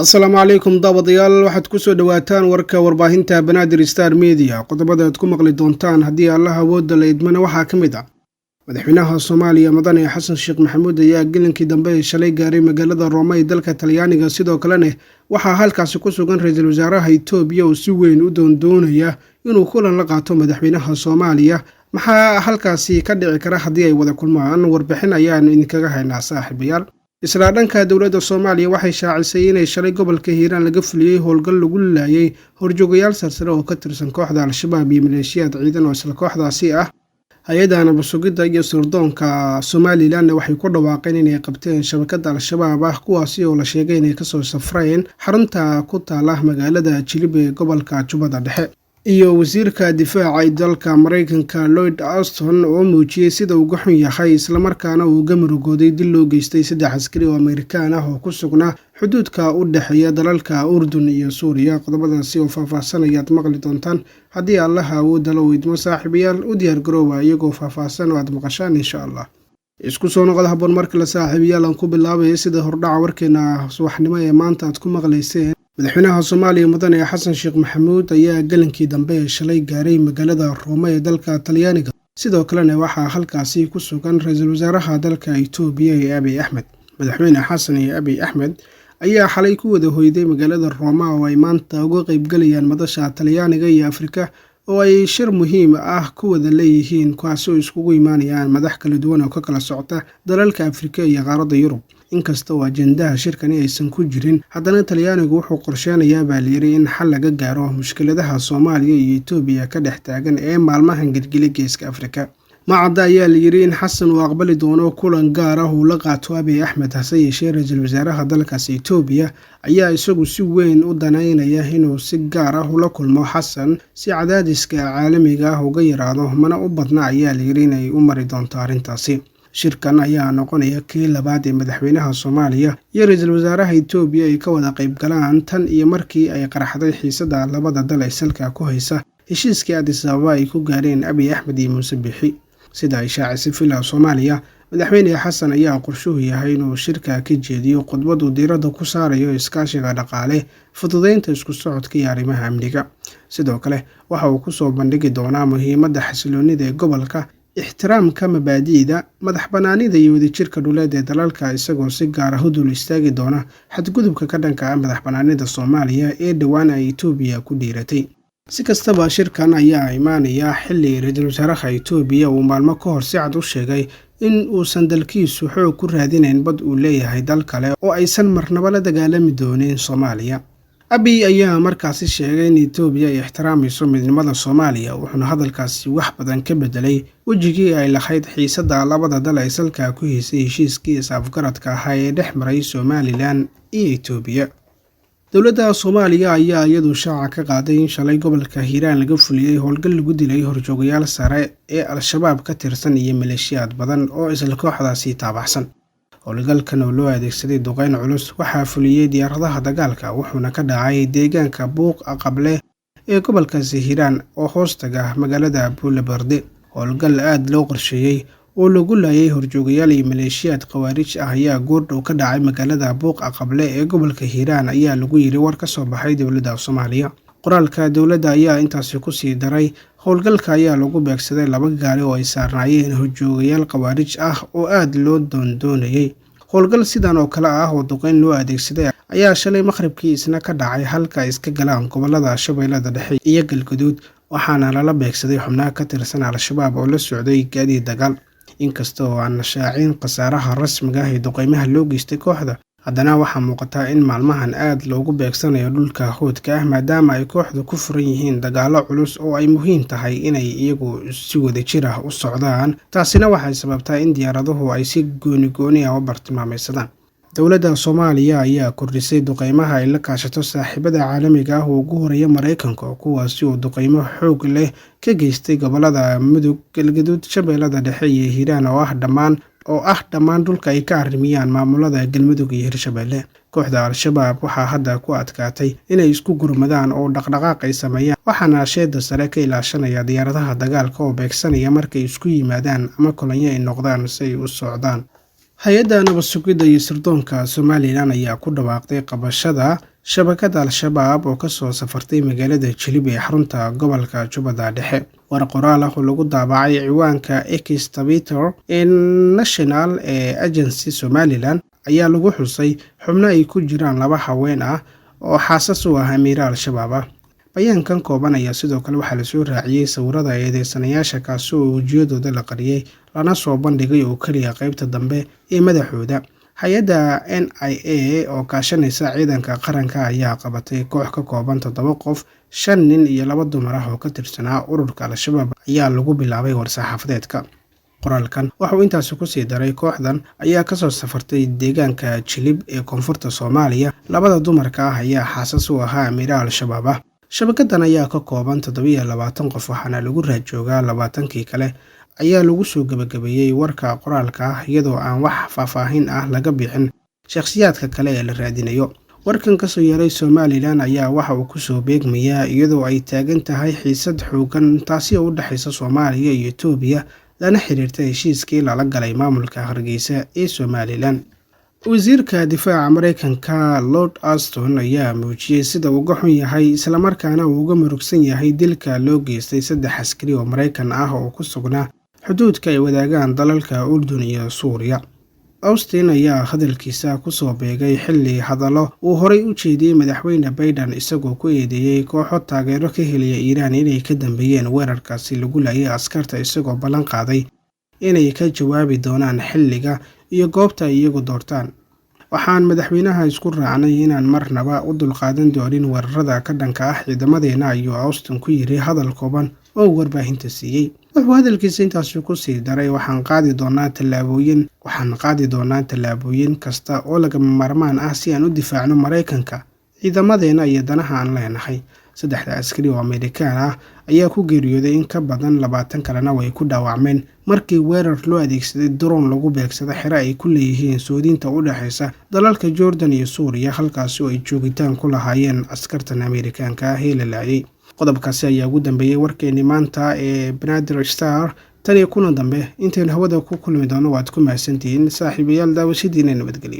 Asalaamu calaykum daawadayaal waxaad ku soo dhawaataan warka warbaahinta Banaadir Star Media qodobada aad ku maqli doontaan haddii Allah awoodda la idmana waxaa ka mid ah madaxweynaha Soomaaliya Mudane Xasan Sheekh Maxamuud ayaa gelinkii dambe shalay gaaray magaalada Rome ee dalka Talyaaniga sidoo kalena waxaa halkaas ku sugan ra'iisul wasaaraha Itoobiya oo si weyn u doonaya inuu kulan la qaato madaxweynaha Soomaaliya maxaa halkaasi ka dhici kara haddii ay wada kulmaan warbixin ayaan idinkaga haynaa saaxiibayaal isla dhanka dawladda Soomaaliya waxay shaacisay inay shalay gobolka Hiiraan laga fuliyay howlgal lagu laayay horjoogayaal sarsare oo ka tirsan kooxda Al-Shabaab iyo maleeshiyada ciidan oo isla kooxdaasi ah hay'adaha nabad-sugidda iyo sirdoonka Somaliland waxay ku dhawaaqeen inay qabteen shabakada Al-Shabaab kuwaasi oo la sheegay inay ka soo safreen xarunta ku taala magaalada Jilib ee gobolka Jubbada Dhexe iyo wasiirka difaaca ee dalka Mareykanka Lloyd Austin oo muujiyay sida uu xun yahay isla markaana uu gamarugooday dil loo geystay 3 askari oo Amerikaan ah oo ku sugnaa xuduudka u dhaxeeya dalalka Urdun iyo Suuriya qodobadaasi oo faahfaahsanayaad maqli doontaan haddii Allah awoodda la idmo saaxiibayaal u diyaar garooba iyagoo faahfaahsan oo aad maqashaan insha Allah isku soo noqda habboon marka la saaxiibayaal aan ku bilaabay sida hordhaca warkeena subaxnimo ee maanta aad ku maqlayseen madaxweynaha Soomaaliya Mudane Xasan Sheekh Maxamuud ayaa gelinkii dambe shalay gaaray magaalada Rome ee dalka Talyaaniga sidoo kalena waxaa halkaasi ku sugan ra'iisul wasaaraha dalka Itoobiya Abiy Ahmed madaxweyne Xasan iyo Abiy Ahmed ayaa xalay ku wada hoyday magaalada Rome oo ay maanta uga qayb galayaan madasha Talyaaniga iyo Afrika oo ay shir muhiim ah ku wada leeyihiin kuwaas oo iskugu imaanayaan madax kala duwan oo ka kala socota dalalka Afrika iyo qaaradda Yurub inkasta oo ajendaha shirkani aysan ku jirin haddana Talyaanigu wuxuu qorsheenayaa baaliyay in xal laga gaaro mushkiladaha Soomaaliya iyo Itoobiya ka dhex taagan ee maalmahan gilgilay geeska Afrika macada ayaa la yiri in Xasan uu aqbali doono kulan gaar ah oo la qaato Abiy Ahmed hase yeeshee ra'iisul wasaaraha dalkaas Itoobiya ayaa isagu si weyn u danaynaya inuu si gaar ah ula kulmo Xasan si cadaadiska caalamiga ah uga yaraado mana u badna ayaa la yiri inay u mari doonto arrintaasi shirkan ayaa noqonaya kii labaad ee madaxweynaha Soomaaliya iyo ra'iisul wasaaraha Itoobiya ay ka wada qayb galaan tan iyo markii ay qaraxday xiisada labada dal ee salka ku haysa heshiiskii Addis Ababa ay ku gaareen Abiy Ahmed iyo Muuse Bixi sida ay shaacisay filaha Soomaaliya madaxweyne Xasan ayaa qorshuhu yahay inuu shirka ka jeediyo khudbad uu diiradda ku saarayo iskaashiga dhaqaale fududeynta isku socodka iyo arrimaha amniga sidoo kale waxa uu ku soo bandhigi doonaa muhiimadda xasiloonida ee gobolka ixtiraamka mabaadi'da madax banaanida iyo wadajirka dhuleed ee dalalka isagoo si gaar ah u dul istaagi doona xadgudubka ka dhanka ah madax banaanida Soomaaliya ee dhawaan ay Itoobiya ku dhiiratay si kastaba shirkan ayaa imaanaya xilli ra'iisul wasaaraha Itoobiya uu maalmo ka hor si cad u sheegay in uusan dalkiisu xoog ku raadinayn bad uu leeyahay dal kale oo aysan marnaba la dagaalami doonin Soomaaliya Abiy ayaa markaasi sheegay in Itoobiya ay ixtiraamayso midnimada Soomaaliya wuxuuna hadalkaasi wax badan ka bedelay wajigii ay lahayd xiisada labada dal ee salka ku haysay heshiiskii is-afgaradka ah ee dhex maray Somaliland iyo Itoobiya dawladda Soomaaliya ayaa iyadu shaaca ka qaaday in shalay gobolka Hiiraan laga fuliyay howlgal lagu dilay horjoogayaal sare ee Al-Shabaab ka tirsan iyo maleeshiyad badan oo isla kooxdaasi taabacsan howlgalkan oo loo adeegsaday duqeyn culus waxaa fuliyay diyaaradaha dagaalka wuxuuna ka dhacay deegaanka Buuq Aqable ee gobolka Hiiraan oo hoostaga magaalada Buulabarde howlgal aad loo qorsheeyay oo lagu laayay horjoogayaal iyo maleeshiyad qawaarij ah ayaa goordhow ka dhacay magaalada Buuq Aqable ee gobolka Hiiraan ayaa lagu yiri war ka soo baxay dawladda Soomaaliya qoraalka dawladda ayaa intaasi ku sii daray howlgalka ayaa lagu beegsaday 2 gaari oo ay saarnaayeen horjoogayaal qawaarij ah oo aad loo doonayay howlgal sidan oo kale ah oo duqeyn loo adeegsaday ayaa shalay maqribkii isna ka dhacay halka iska galaan gobolada Shabeellada Dhexe iyo Galgaduud waxaana lala beegsaday xubnaha ka tirsan Al-Shabaab oo la socday gaadiid dagaal inkasta oo aan shaacin qasaaraha rasmiga ah ee duqeymaha loo geystay kooxda haddana waxaa muuqata in maalmahan aad loogu beegsanayo dhulka hoodka ah maadaama ay kooxdu ku furan yihiin dagaalo culus oo ay muhiim tahay inay iyagu si wadajir ah u socdaan taasina waxay sababtaa in diyaaraduhu ay si gooni ah u bartilmaameedsadaan dawladda Soomaaliya ayaa kordhisay duqeymaha ay la kaashato saaxiibada caalamiga ah oo ugu horeeya Mareykanka kuwaasi oo duqeymo xoog leh ka geystay gobolada Mudug Galgaduud Shabeellada Dhexe iyo Hiiraan oo ah dhammaan dhulka ay ka arrimiyaan maamulada Galmudug iyo Hirshabeelle kooxda Al-Shabaab waxaa hadda ku adkaatay inay isku gurmadaan oo dhaqdhaqaaq ay sameeyaan waxaana sheeda sare ka ilaashanaya diyaaradaha dagaalka oo beegsanaya markay isku yimaadaan ama kolonyo ay noqdaan si ay u socdaan hay-adda nabad sugidda iyo sirdoonka Somalilan ayaa ku dhawaaqday qabashada shabakada Al-Shabaab oo kasoo safartay magaalada Jilib ee xarunta gobolka Jubbada Dhexe. War qoraal ah oo lagu daabacay ciwaanka X Twitter ee National Agency Somaliland ayaa lagu xusay xubno ay ku jiraan 2 haween ah oo xaasas u ah amiira Al-Shabaab ah. Bayaankan kooban ayaa sidoo kale waxaa la soo raaciyay sawirada eedeysanayaasha kaasi oo wejiyadooda la qariyay lana soo bandhigay oo kaliya qaybta dambe ee madaxooda. Hay-adda NIA oo kaashanaysa ciidanka qaranka ayaa qabatay koox ka kooban 7 qof, 5 nin iyo 2 dumar ah oo ka tirsanaa ururka Al-Shabaab ayaa lagu bilaabay war-saxaafadeedka. Qoraalkan waxa uu intaasi ku sii daray kooxdan ayaa kasoo safartay deegaanka Jilib ee koonfurta Soomaaliya. 2 dumarka ah ayaa xaasas u ahaa amiira Al-Shabaab ah. Shabakadan ayaa ka kooban 27 qof waxaana lagu raajoogaa 20kii kale ayaa lagu soo gabagabeeyay warka qoraalka ah iyadoo aan wax faahfaahin ah laga bixin shakhsiyaadka kale ee la raadinayo. Warkan kasoo yeeray Somaliland ayaa waxa uu ku soo beegmayaa iyadoo ay taagan tahay xiisad xoogan taasi oo u dhaxaysa Soomaaliya iyo Itoobiya lana xiriirta heshiiskii lala galay maamulka Hargeysa ee Somaliland. wasiirka difaaca Mareykanka Lord Austin ayaa muujiyay sida uu uga xun yahay isla markaana uu uga murugsan yahay dilka loo geystay 3 askari oo Mareykan ah oo ku sugnaa xuduudka ay wadaagaan dalalka Urdun iyo Suuriya. Austin ayaa hadalkiisa ku soo beegay xilli hadallo uu horay u jeediyay madaxweyne Biden isagoo ku eedeeyay kooxo taageero ka helaya Iiraan inay ka dambeeyeen weerarkaasi lagu laayay askarta isagoo ballan qaaday inay ka jawaabi doonaan xilliga iyo goobta ay iyagu doortaan. Waxaan madaxweynaha isku raacnay inaan marnaba u dulqaadan doonin weerarada ka dhanka ah ciidamadeena ayuu Austin ku yiri hadal kooban oo warbaahinta siiyay. Wuxuu hadalkiisa intaasi ku sii daray waxaan qaadi doonaa tallaabooyin kasta oo lagama maarmaan ah si aan u difaacno Mareykanka, ciidamadeena iyo danaha aan leenahay. 3 askari oo Amerikaan ah ayaa ku geeriyooday in ka badan 20 kalena way ku dhaawacmeen markii weerar loo adeegsaday drone lagu beegsaday xero ay ku leeyihiin soodinta u dhaxaysa dalalka Jordan iyo Suuriya halkaas oo ay joogitaan ku lahaayeen askartan Amerikaanka ah ee la laayay. Qodobkaasi ayaa ugu dambeeyay warkeeni maanta ee Banaadir Star. Tan iyo kuna dambe intaan hawada ku kulmi doono waad ku mahadsantihiin saaxiibayaal daawashadiina nabadgelyo.